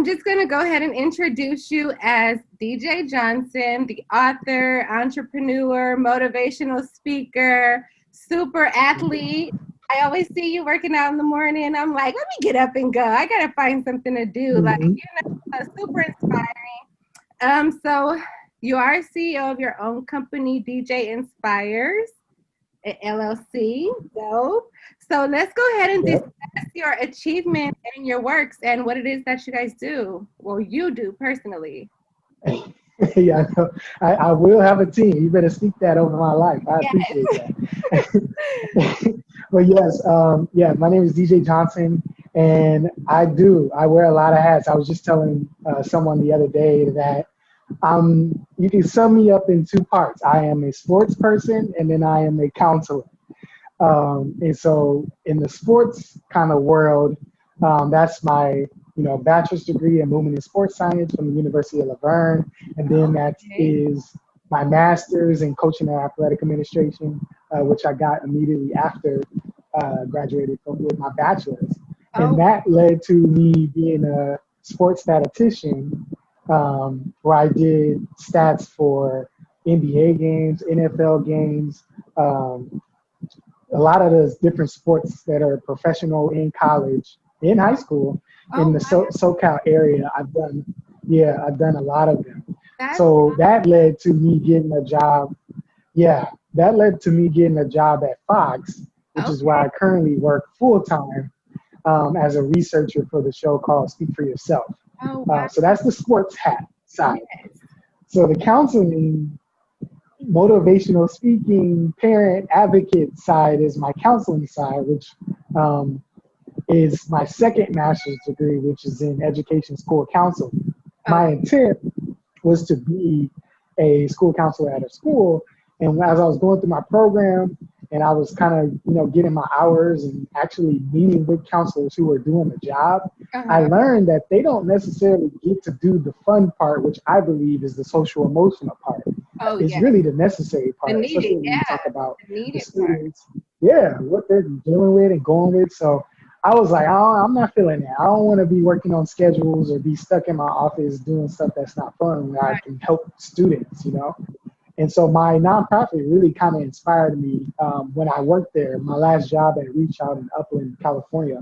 just going to go ahead and introduce you as DJ Johnson, the author, entrepreneur, motivational speaker, super athlete. I always see you working out in the morning. I'm like, let me get up and go. I got to find something to do. Like, super inspiring. So you are CEO of your own company, DJ Inspires, LLC. So let's go ahead and discuss your achievements and your works and what it is that you guys do. Well, you do personally. Yeah, I will have a team. You better speak that over my life. I appreciate that. But yes, my name is DJ Johnson, and I wear a lot of hats. I was just telling someone the other day that you can sum me up in two parts. I am a sports person, and then I am a counselor. And so in the sports kind of world, that's my bachelor's degree in movement and sports science from the University of Laverne, and then that is my master's in coaching and athletic administration, which I got immediately after graduated with my bachelor's. And that led to me being a sports statistician, where I did stats for NBA games, NFL games, a lot of those different sports that are professional in college, in high school, in the SoCal area. I've done a lot of them. That led to me getting a job. Yeah, that led to me getting a job at Fox, which is where I currently work full time as a researcher for the show called Speak for Yourself. So that's the sports hat side. So the counseling, motivational speaking, parent advocate side is my counseling side, which is my second master's degree, which is in education school counseling. My intent was to be a school counselor at a school, and as I was going through my program and I was kind of getting my hours and actually meeting with counselors who are doing the job, I learned that they don't necessarily get to do the fun part, which I believe is the social emotional part. It's really the necessary part, especially when you talk about the students, what they're dealing with and going with. So I was like, I'm not feeling that. I don't want to be working on schedules or be stuck in my office doing stuff that's not fun where I can help students, And so my nonprofit really kind of inspired me when I worked there. My last job at Reach Out in Upland, California.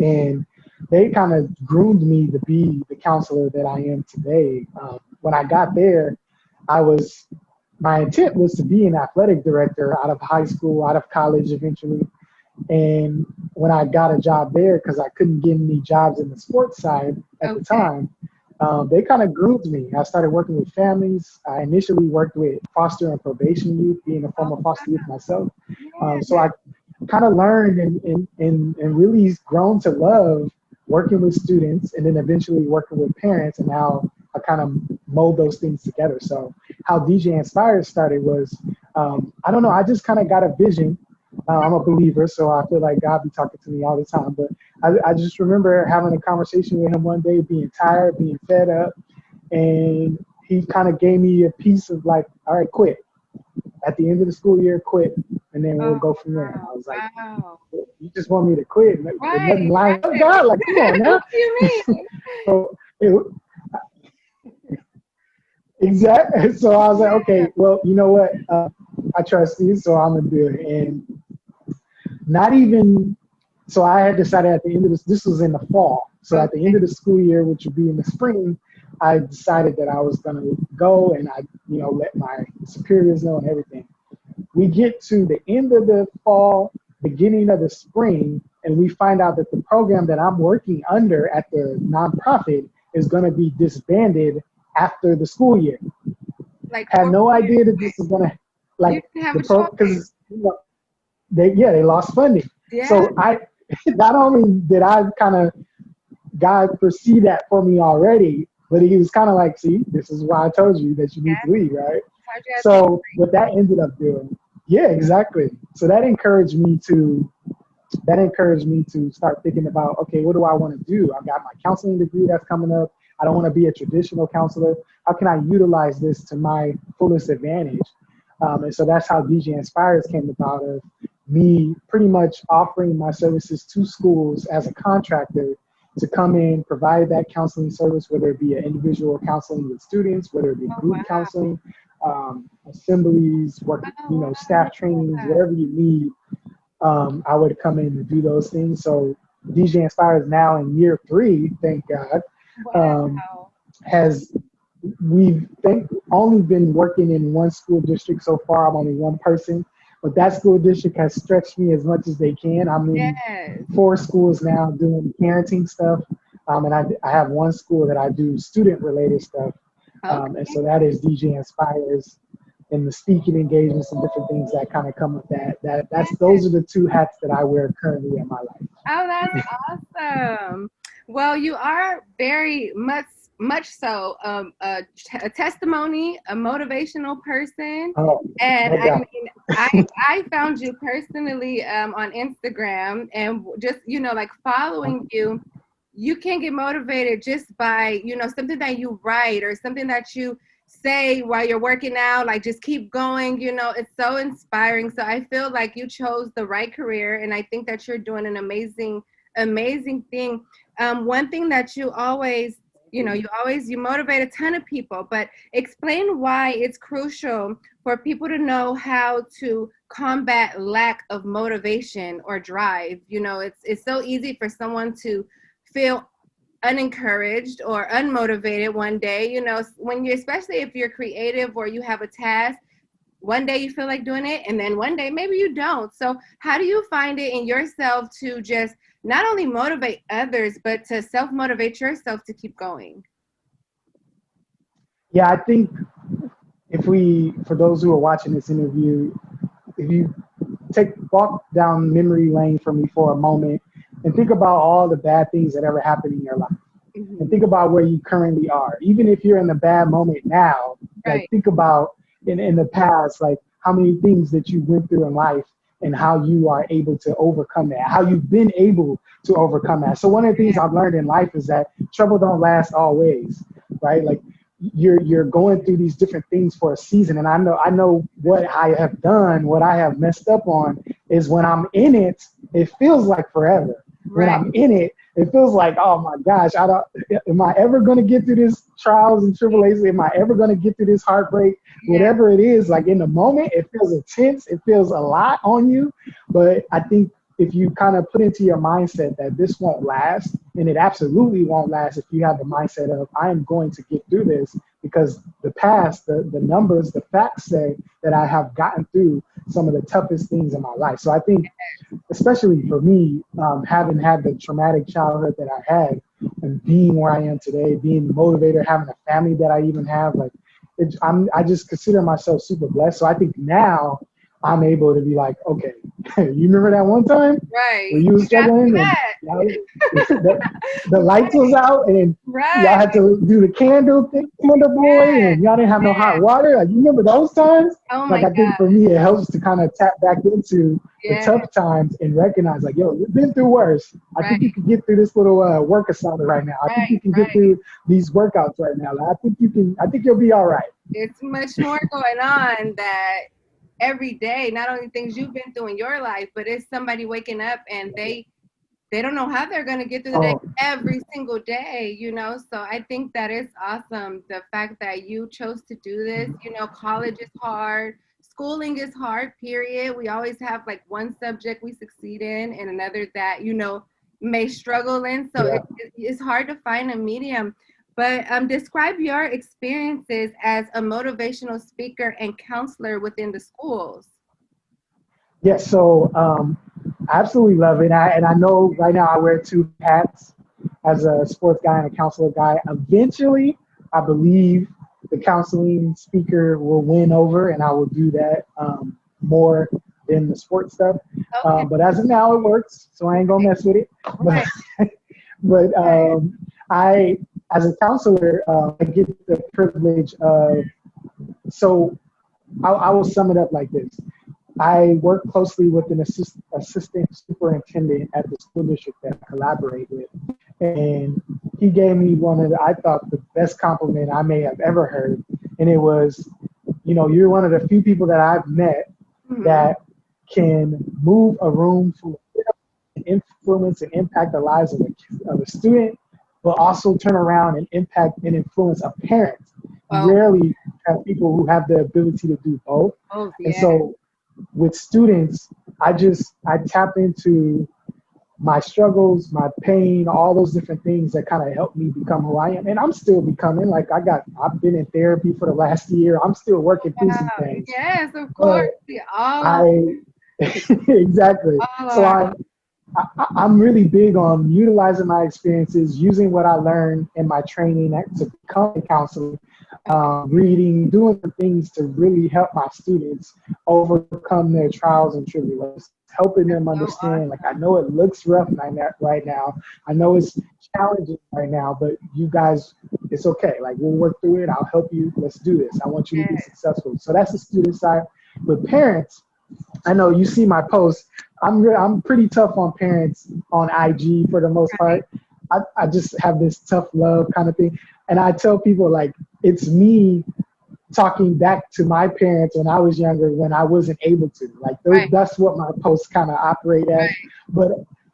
And they kind of groomed me to be the counselor that I am today. When I got there, my intent was to be an athletic director out of high school, out of college eventually. And when I got a job there, because I couldn't get any jobs in the sports side at the time, they kind of groomed me. I started working with families. I initially worked with foster and probation youth, being a former foster youth myself. So I kind of learned and really grown to love working with students, and then eventually working with parents, and now I kind of mold those things together. So how DJ Inspires started was, I don't know, I just kind of got a vision. I'm a believer, so I feel like God be talking to me all the time. But I just remember having a conversation with him one day, being tired, being fed up, and he kind of gave me a piece of like, all right, quit. At the end of the school year, quit, and then we'll go from there. And I was like, you just want me to quit? Like, nothing like, oh God, like, come on now. What do you mean? So exactly. So I was like, okay, well, you know what? I trust you, so I'm gonna do it. And so I had decided at the end of this was in the fall. So at the end of the school year, which would be in the spring, I decided that I was gonna go and I, let my superiors know and everything. We get to the end of the fall, beginning of the spring, and we find out that the program that I'm working under at the nonprofit is gonna be disbanded after the school year. Like, had no idea that this was gonna because they lost funding. Yeah. So I not only did I kind of God foresee that for me already, but he was kind of like, see, this is why I told you that you need to leave, right? So what that ended up doing, exactly. So that encouraged me to start thinking about, okay, what do I want to do? I've got my counseling degree that's coming up. I don't want to be a traditional counselor. How can I utilize this to my fullest advantage? And so that's how DJ Inspires came about, of me pretty much offering my services to schools as a contractor to come in, provide that counseling service, whether it be an individual counseling with students, whether it be Oh, group wow. counseling, assemblies, work, Oh, wow. staff trainings, whatever you need. I would come in and do those things. So DJ Inspire is now in year 3, thank God. Um, Wow. has we've only been working in one school district so far. I'm only one person, but that school district has stretched me as much as they can. I'm in Yes. 4 schools now doing parenting stuff, and I have one school that I do student related stuff, and Okay. so that is DJ Inspires and the speaking engagements and different things that kind of come with that. Those are the 2 hats that I wear currently in my life. Oh, that's awesome. Well, you are very much so a testimony, a motivational person. Oh, And no I doubt. mean, I found you personally on Instagram, and just, like following you, you can get motivated just by, something that you write or something that you say while you're working out, like just keep going, it's so inspiring. So I feel like you chose the right career, and I think that you're doing an amazing thing. One thing that you always, you motivate a ton of people, but explain why it's crucial for people to know how to combat lack of motivation or drive. It's so easy for someone to feel unencouraged or unmotivated one day, when especially if you're creative or you have a task, one day you feel like doing it and then one day maybe you don't. So how do you find it in yourself to just not only motivate others, but to self-motivate yourself to keep going? Yeah, I think for those who are watching this interview, if you walk down memory lane for me for a moment and think about all the bad things that ever happened in your life, and think about where you currently are. Even if you're in a bad moment now, like Right. think about in the past, like how many things that you went through in life and how you are able to overcome that, how you've been able to overcome that. So one of the things I've learned in life is that trouble don't last always, right? Like you're going through these different things for a season. And I know what I have done, what I have messed up on is when I'm in it, it feels like forever. When Right. I'm in it, it feels like, oh my gosh, am I ever going to get through this trials and tribulations? Am I ever going to get through this heartbreak? Yeah. Whatever it is, like in the moment, it feels intense. It feels a lot on you. But I think if you kind of put into your mindset that this won't last, and it absolutely won't last if you have the mindset of, I am going to get through this, because the past, the numbers, the facts say that I have gotten through some of the toughest things in my life. So I think, especially for me, having had the traumatic childhood that I had and being where I am today, being the motivator, having a family that I even have, like I just consider myself super blessed. So I think now I'm able to be like, okay, you remember that one time Right. where you was struggling and the lights was out and y'all Right. had to do the candle boy, and y'all didn't have no hot water. Like, you remember those times? Oh my Like, I think for God. me, it helps to kind of tap back into the Yeah. tough times and recognize, like, yo, you've been through worse. I think you Right. can get through this little work assignment right now. I think you can get through these workouts right now. Like, I think you'll be all right. It's much more going on that every day, not only things you've been through in your life, but it's somebody waking up and they don't know how they're going to get through the day Oh, every single day, So I think that is awesome. The fact that you chose to do this, college is hard. Schooling is hard, period. We always have like one subject we succeed in and another that, may struggle in. So yeah. it's hard to find a medium. But describe your experiences as a motivational speaker and counselor within the schools. Yeah, so I absolutely love it. And I know right now I wear 2 hats as a sports guy and a counselor guy. Eventually, I believe the counseling speaker will win over, and I will do that more than the sports stuff. Okay. But as of now, it works, so I ain't gonna mess with it. Right. But I, as a counselor, I get the privilege of. So I will sum it up like this. I work closely with an assistant superintendent at the school district that I collaborate with. And he gave me one of I thought, the best compliment I may have ever heard. And it was, you're one of the few people that I've met Mhm. that can move a room full of influence and impact the lives of a student, but also turn around and impact and influence a parent. You Oh, rarely have people who have the ability to do both. oh, And yeah. so with students, I tap into my struggles, my pain, all those different things that kind of helped me become who I am. And I'm still becoming. Like I've been in therapy for the last year. I'm still working through some things. Yes, of But course. We all are. I exactly. All So are. I'm really big on utilizing my experiences, using what I learned in my training to become a counselor, reading, doing the things to really help my students overcome their trials and tribulations, helping them So understand. Like, I awesome. know it looks rough right now. I know it's challenging right now, but you guys, it's okay. Like, we'll work through it. I'll help you. Let's do this. I want you to be Yes. successful. So that's the student side. With parents, I know you see my posts. I'm pretty tough on parents on IG for the most part. I just have this tough love kind of thing, and I tell people like it's me talking back to my parents when I was younger when I wasn't able to. Like Right. that's what my posts kind of operate as. But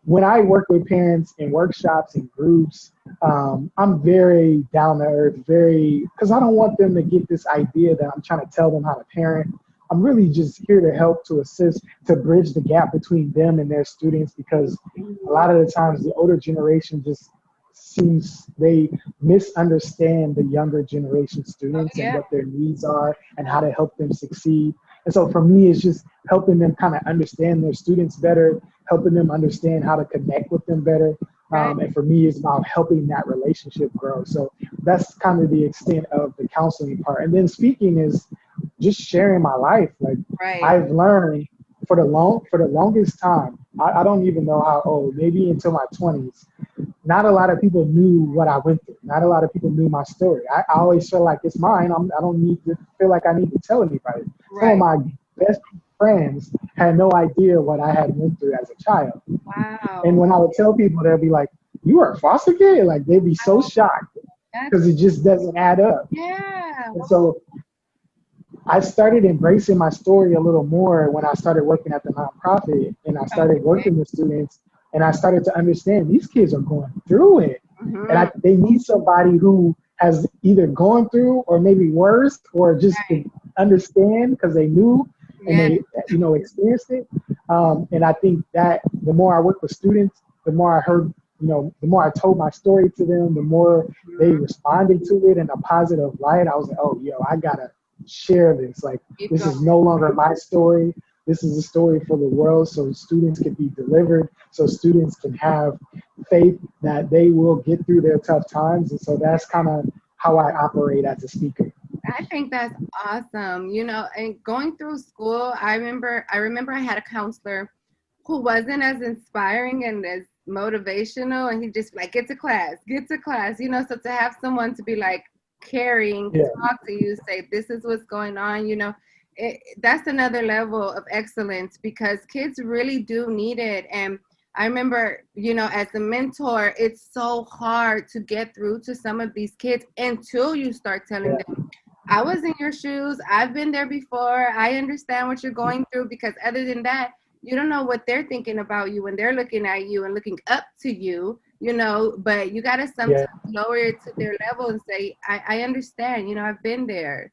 when I work with parents in workshops and groups, I'm very down to earth, very because I don't want them to get this idea that I'm trying to tell them how to parent. I'm really just here to help, to assist, to bridge the gap between them and their students because a lot of the times the older generation just seems they misunderstand the younger generation Oh, students and yeah. what their needs are and how to help them succeed. And so for me, it's just helping them kind of understand their students better, helping them understand how to connect with them better. Right. And for me, it's about helping that relationship grow. So that's kind of the extent of the counseling part. And then speaking is just sharing my life. Like Right. I've learned for the longest time, I don't even know how old, maybe until my 20s, not a lot of people knew what I went through. Not a lot of people knew my story. I always feel like it's mine. I don't need to feel like I need to tell anybody. Some of Right. my best friends had no idea what I had went through as a child. And Wow. when I would tell people, they'll be like, "You were a foster kid?" Like they'd be so shocked That's because it just doesn't add up. yeah. And so I started embracing my story a little more when I started working at the nonprofit and I started Okay. working with students and I started to understand these kids are going through it. And Mm-hmm. they need somebody who has either gone through or maybe worse or just Right. can understand because they knew and Yeah. they experienced it. And I think that the more I work with students, the more I heard, the more I told my story to them, the more they Mm-hmm. responded to it in a positive light. I was like, oh, I gotta share this. Like, Keep this going. is no longer my story. This is a story for the world so students can be delivered, so students can have faith that they will get through their tough times. And so that's kind of how I operate as a speaker. I think that's awesome. And going through school, I remember I had a counselor who wasn't as inspiring and as motivational, and he just like get to class. So to have someone to be like caring, Yeah. talk to you, say this is what's going on, that's another level of excellence because kids really do need it. And I remember, as a mentor, it's so hard to get through to some of these kids until you start telling Yeah. them, I was in your shoes. I've been there before. I understand what you're going through because other than that, you don't know what they're thinking about you when they're looking at you and looking up to you, but you got to sometimes Yeah. lower it to their level and say, I understand, I've been there.